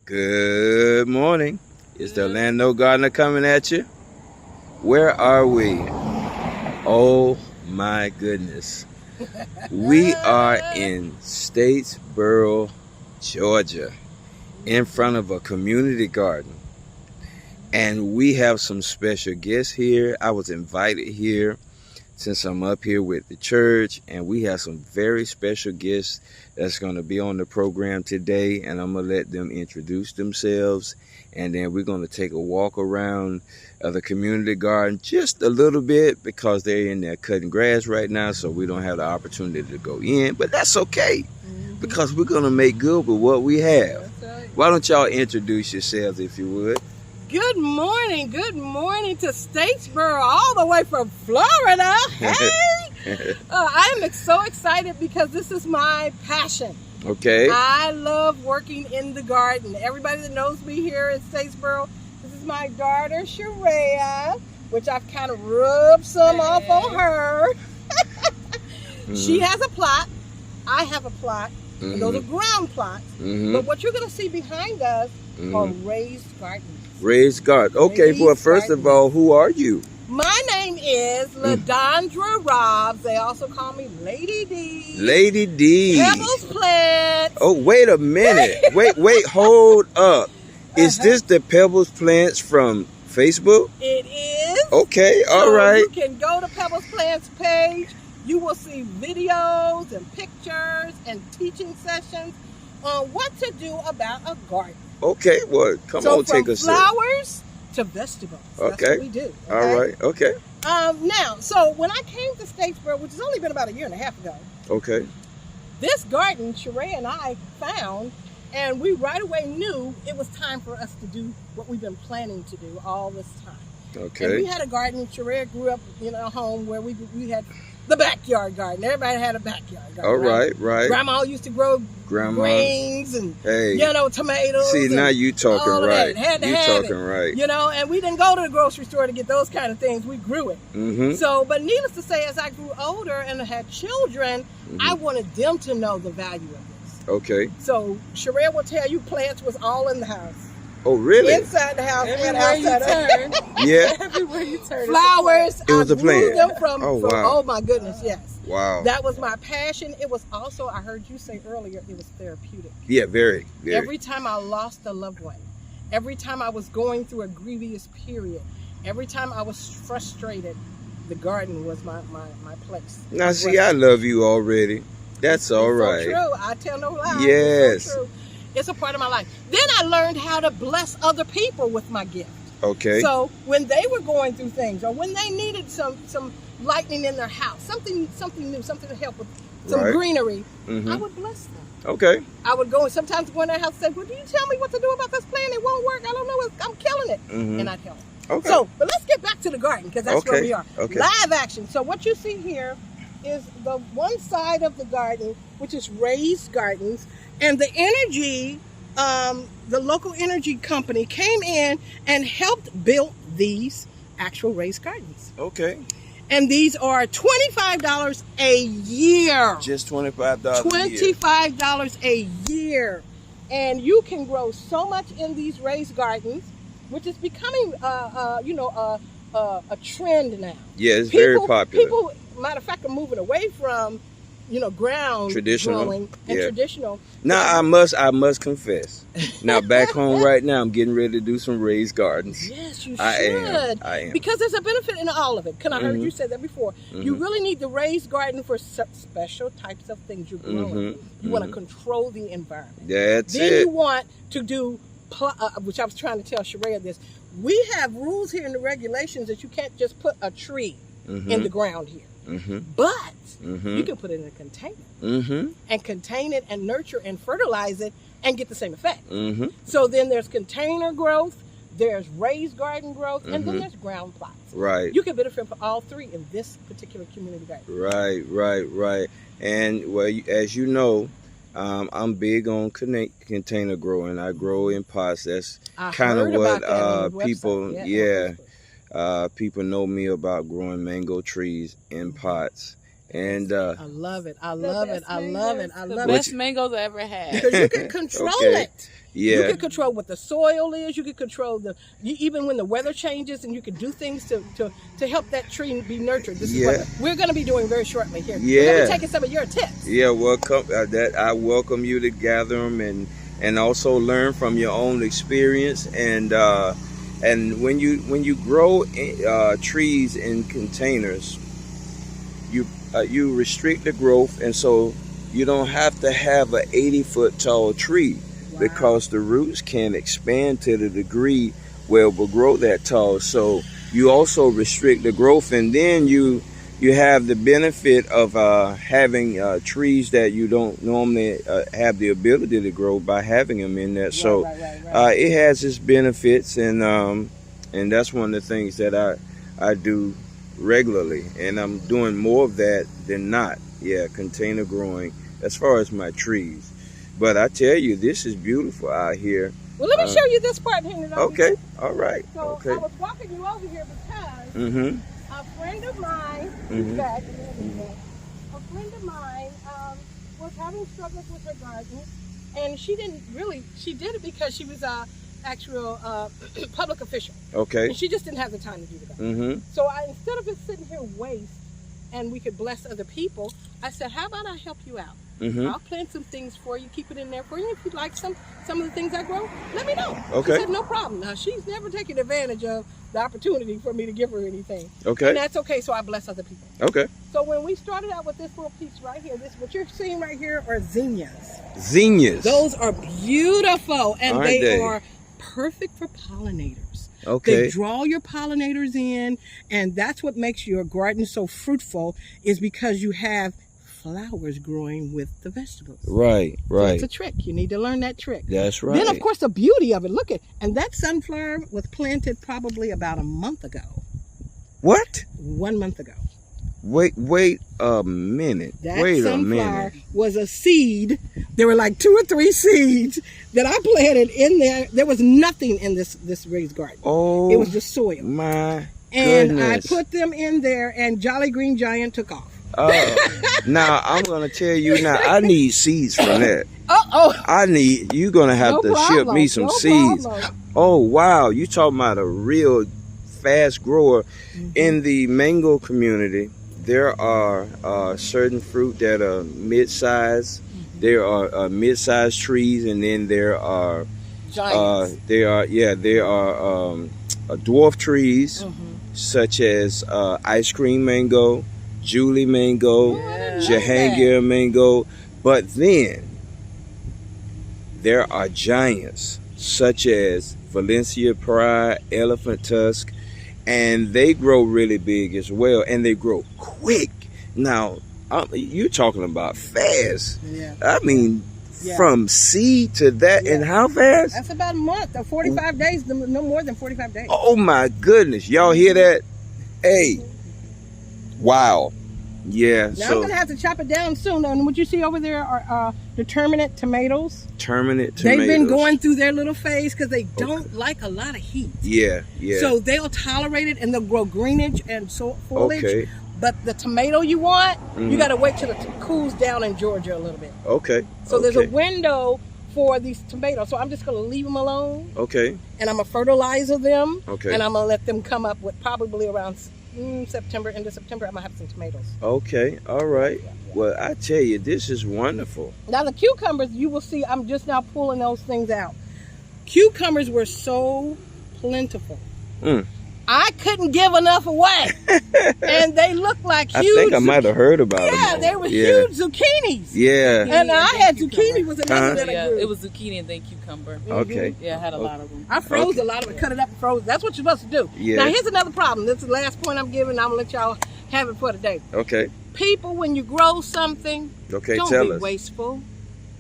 Good morning. It's the Orlando Gardener coming at you. Where are we? Oh my goodness. We are in Statesboro, Georgia, in front of a community garden. And we have some special guests here. I was invited here since I'm up here with the church, and we have some very special guests that's going to be on the program today, and I'm going to let them introduce themselves, and then we're going to take a walk around the community garden just a little bit because they're in there cutting grass right now, so we don't have the opportunity to go in, but that's okay because we're going to make good with what we have. Why don't y'all introduce yourselves if you would? Good morning to Statesboro, all the way from Florida. Hey! I am so excited because this is my passion. Okay. I love working in the garden. Everybody that knows me here in Statesboro, this is my daughter, Sharia, which I've kind of rubbed some off on her. She has a plot. I have a plot. And those are ground plots. But what you're going to see behind us are raised gardens. Raised garden. Okay, well, first of all, who are you? My name is LaDondra Robs. They also call me Lady D. Lady D. Pebbles Plants. Oh, wait a minute. wait, hold up. Is this the Pebbles Plants from Facebook? It is. Okay, all right. You can go to Pebbles Plants page. You will see videos and pictures and teaching sessions on what to do about a garden. Okay, well, come on, take a sip. From flowers to vegetables. Okay. That's what we do. Okay? All right, okay. Now, so when I came to Statesboro, which has only been about a year and a half ago, Okay. this garden, Sharia and I found, and we right away knew it was time for us to do what we've been planning to do all this time. Okay. And we had a garden. Sharia grew up in a home where we had the backyard garden. Everybody had a backyard garden. All right. Grandma used to grow greens and tomatoes. See, now you talking all right. Had to you have talking it, right. And we didn't go to the grocery store to get those kind of things. We grew it. So, but needless to say, as I grew older and had children, I wanted them to know the value of this. Okay. So Sharia will tell you plants was all in the house. Oh, really? Inside the house and outside you turn. Yeah. Everywhere you turn. Flowers. It was a plant. Them from, wow. Oh my goodness, yes. Wow. That was my passion. It was also, I heard you say earlier, it was therapeutic. Yeah, very. Every time I lost a loved one, every time I was going through a grievous period, every time I was frustrated, the garden was my place. Now, see, I love you already. That's all right. So true. I tell no lies. Yes. It's so true. It's a part of my life. Then I learned how to bless other people with my gift. Okay. So when they were going through things, or when they needed some lightning in their house, something new, something to help with some greenery, I would bless them. Okay. I would go and sometimes go in their house and say, "Well, do you tell me what to do about this plant? It won't work. I don't know. I'm killing it," and I'd help. Okay. So, but let's get back to the garden because that's where we are. Okay. Live action. So what you see here is the one side of the garden, which is raised gardens, and the energy, the local energy company came in and helped build these actual raised gardens. Okay. And these are $25 a year. Just $25 $25 a year. And you can grow so much in these raised gardens, which is becoming, a trend now. Yeah, it's very popular. People, matter of fact, are moving away from, ground traditional growing and traditional. Now, I must confess. Now, back home right now, I'm getting ready to do some raised gardens. Yes, you should. I am. Because there's a benefit in all of it. I heard you say that before. You really need the raised garden for special types of things you're growing. You want to control the environment. That's then it. You want to do, which I was trying to tell Sharia this, we have rules here in the regulations that you can't just put a tree in the ground here. But you can put it in a container and contain it and nurture and fertilize it and get the same effect. So then there's container growth, there's raised garden growth, and then there's ground plots. Right. You can benefit from all three in this particular community garden. Right. And well, as you know, I'm big on container growing. I grow in pots. That's kind of what people, people know me about growing mango trees in pots. And I love it. I love it. The best mangoes I ever had. Because you can control it. Yeah. You can control what the soil is. You can control even when the weather changes, and you can do things to help that tree be nurtured. This is what we're going to be doing very shortly here. Yeah. We're going to be taking some of your tips. Yeah, welcome. I welcome you to gather them and also learn from your own experience. And when you grow trees in containers, you restrict the growth, and so you don't have to have an 80-foot tall tree. Wow. Because the roots can expand to the degree where it will grow that tall. So you also restrict the growth, and then you have the benefit of having trees that you don't normally have the ability to grow by having them in there. So it has its benefits, and that's one of the things that I do regularly, and I'm doing more of that than not. Yeah, container growing as far as my trees. But I tell you, this is beautiful out here. Well, let me show you this part, Henry. Okay, all right. So okay. I was walking you over here because a friend of mine, a friend of mine was having struggles with her garden, and she did it because she was a actual public official. Okay. And she just didn't have the time to do the garden. So instead of just sitting here waste, and we could bless other people, I said, how about I help you out? I'll plant some things for you, keep it in there for you. If you'd like some of the things I grow, let me know. Okay. She said, no problem. Now, she's never taken advantage of the opportunity for me to give her anything. Okay. And that's okay, so I bless other people. Okay. So when we started out with this little piece right here, what you're seeing right here are zinnias. Zinnias. Those are beautiful, and they are perfect for pollinators. Okay. They draw your pollinators in, and that's what makes your garden so fruitful, is because you have flowers growing with the vegetables. Right. So it's a trick. You need to learn that trick. That's right. Then, of course, the beauty of it. Look and that sunflower was planted probably about a month ago. What? 1 month ago. Wait a minute. That sunflower was a seed. There were like 2 or 3 seeds that I planted in there. There was nothing in this raised garden. Oh, it was just soil. My and goodness. I put them in there, and Jolly Green Giant took off. Now I'm gonna tell you now. I need seeds from that. You're gonna have to ship me some seeds. Oh wow, you talking about a real fast grower. In the mango community, there are certain fruit that are mid-size. There are mid-sized trees, and then there are giants. There are dwarf trees, such as ice cream mango, Julie mango, Jahangir mango. But then there are giants such as Valencia Pride, Elephant Tusk, and they grow really big as well, and they grow quick. Now, you're talking about fast. Yeah. I mean, from seed to that, and how fast? That's about a month, or 45 days, no more than 45 days. Oh my goodness. Y'all hear that? Hey. Wow. Yeah. Now I'm going to have to chop it down soon. And what you see over there are determinate tomatoes. Terminate tomatoes. They've been going through their little phase because they don't like a lot of heat. Yeah. So they'll tolerate it, and they'll grow greenage and foliage. Okay. But the tomato you want, you got to wait till it cools down in Georgia a little bit. Okay. So there's a window for these tomatoes. So I'm just going to leave them alone. Okay. And I'm going to fertilizer them. Okay. And I'm going to let them come up with probably around September, end of September, I'm going to have some tomatoes. Okay. All right. Well, I tell you, this is wonderful. Now the cucumbers, you will see, I'm just now pulling those things out. Cucumbers were so plentiful. I couldn't give enough away. And they looked like huge. I think I might have heard about them. Yeah, they were huge zucchinis. Yeah. And I had zucchini was another that I grew. It was zucchini and then cucumber. Okay. Yeah, I had a lot of them. I froze a lot of it, cut it up and froze. That's what you're supposed to do. Yeah. Now here's another problem. This is the last point I'm giving. I'm going to let y'all have it for today. Okay. People, when you grow something, don't be wasteful.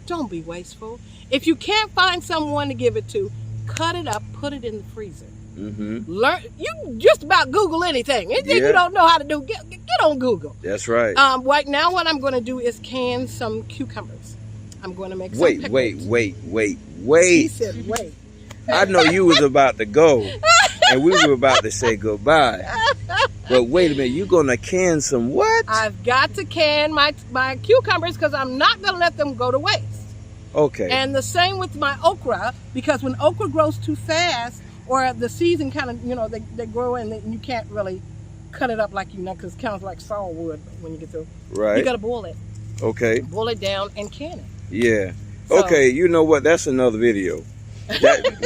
Don't be wasteful. If you can't find someone to give it to, cut it up, put it in the freezer. Learn. You just about Google anything. Anything you don't know how to do, get on Google. That's right. Right now, what I'm going to do is can some cucumbers. I'm going to make some pickles. Wait. He said, wait. I know you was about to go, and we were about to say goodbye. But wait a minute, you're going to can some what? I've got to can my cucumbers because I'm not going to let them go to waste. Okay. And the same with my okra, because when okra grows too fast, or the season kind of, you know, they grow and you can't really cut it up like you know, because it kind of like sawwood when you get through. Right. You got to boil it. Okay. Boil it down and can it. Yeah. So- Okay, you know what? That's another video.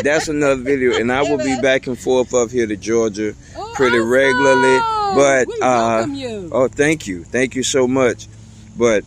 That's another video, and I will be back and forth up here to Georgia pretty awesome. regularly. But We welcome you. oh, thank you so much. But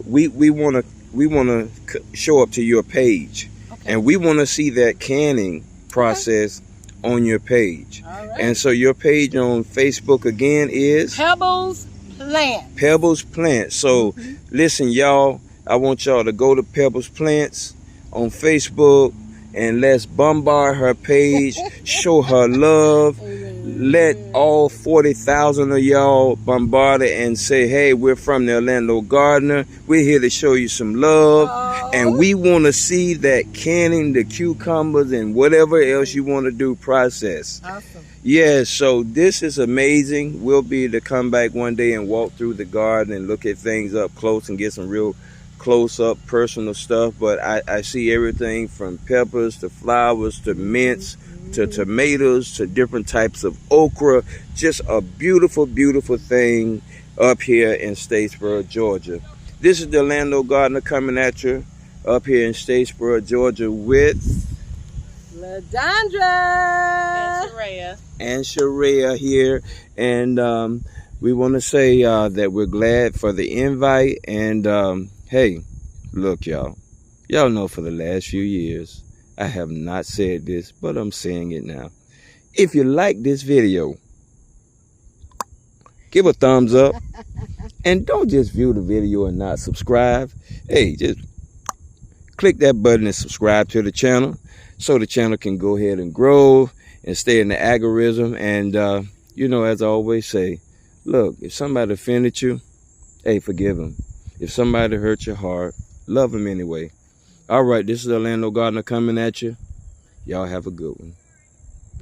we want to show up to your page, Okay. and we want to see that canning process on your page. All right. And so your page on Facebook again is Pebbles Plant. Pebbles Plants. So listen, y'all, I want y'all to go to Pebbles Plants on Facebook and let's bombard her page, show her love. Let all 40,000 of y'all bombard it and say, hey, we're from the Orlando Gardener. We're here to show you some love. Oh. And we want to see that canning the cucumbers and whatever else you want to do process. Awesome. Yeah, so this is amazing. We'll be able to come back one day and walk through the garden and look at things up close and get some real close-up personal stuff. But I see everything from peppers to flowers to mints to tomatoes to different types of okra. Just a beautiful, beautiful thing up here in Statesboro, Georgia. This is the Orlando Gardener coming at you up here in Statesboro, Georgia with LaDondra. And Sharaya. and Sharia here, and we want to say that we're glad for the invite. And hey, look, y'all know for the last few years I have not said this, but I'm saying it now. If you like this video, give a thumbs up, and don't just view the video and not subscribe. Hey, just click that button and subscribe to the channel so the channel can go ahead and grow and stay in the algorithm. And you know, as I always say, look, if somebody offended you, hey, forgive them. If somebody hurt your heart, love them anyway. All right, this is Orlando Gardener coming at you. Y'all have a good one.